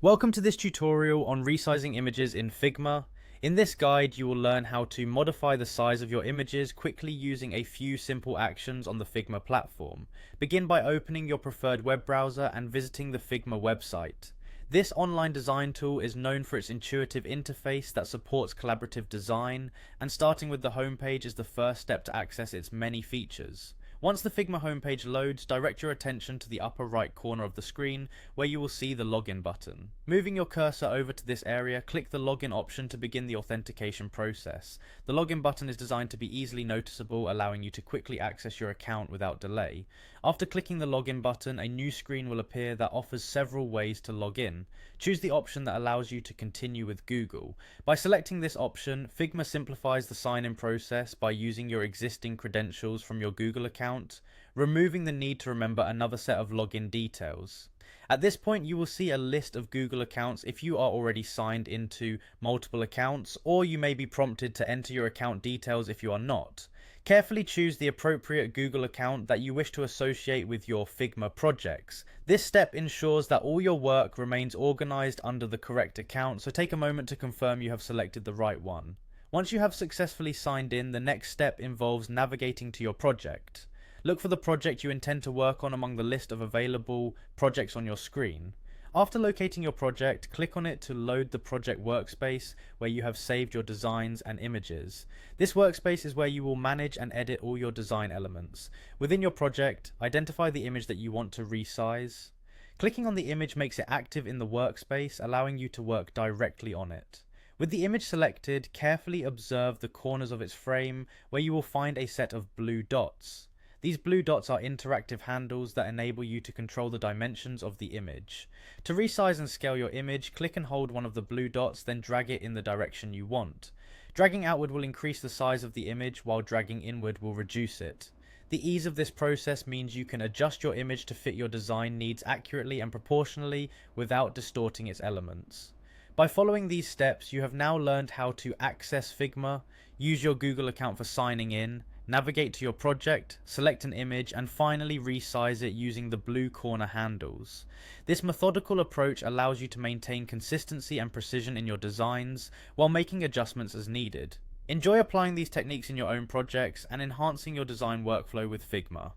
Welcome to this tutorial on resizing images in Figma. In this guide, you will learn how to modify the size of your images quickly using a few simple actions on the Figma platform. Begin by opening your preferred web browser and visiting the Figma website. This online design tool is known for its intuitive interface that supports collaborative design, and starting with the homepage is the first step to access its many features. Once the Figma homepage loads, direct your attention to the upper right corner of the screen where you will see the login button. Moving your cursor over to this area, click the login option to begin the authentication process. The login button is designed to be easily noticeable, allowing you to quickly access your account without delay. After clicking the login button, a new screen will appear that offers several ways to log in. Choose the option that allows you to continue with Google. By selecting this option, Figma simplifies the sign-in process by using your existing credentials from your Google account, removing the need to remember another set of login details. At this point, you will see a list of Google accounts if you are already signed into multiple accounts, or you may be prompted to enter your account details if you are not. Carefully choose the appropriate Google account that you wish to associate with your Figma projects. This step ensures that all your work remains organized under the correct account, so take a moment to confirm you have selected the right one. Once you have successfully signed in, the next step involves navigating to your project. Look for the project you intend to work on among the list of available projects on your screen. After locating your project, click on it to load the project workspace where you have saved your designs and images. This workspace is where you will manage and edit all your design elements. Within your project, identify the image that you want to resize. Clicking on the image makes it active in the workspace, allowing you to work directly on it. With the image selected, carefully observe the corners of its frame where you will find a set of blue dots. These blue dots are interactive handles that enable you to control the dimensions of the image. To resize and scale your image, click and hold one of the blue dots, then drag it in the direction you want. Dragging outward will increase the size of the image, while dragging inward will reduce it. The ease of this process means you can adjust your image to fit your design needs accurately and proportionally without distorting its elements. By following these steps, you have now learned how to access Figma, use your Google account for signing in, navigate to your project, select an image, and finally resize it using the blue corner handles. This methodical approach allows you to maintain consistency and precision in your designs while making adjustments as needed. Enjoy applying these techniques in your own projects and enhancing your design workflow with Figma.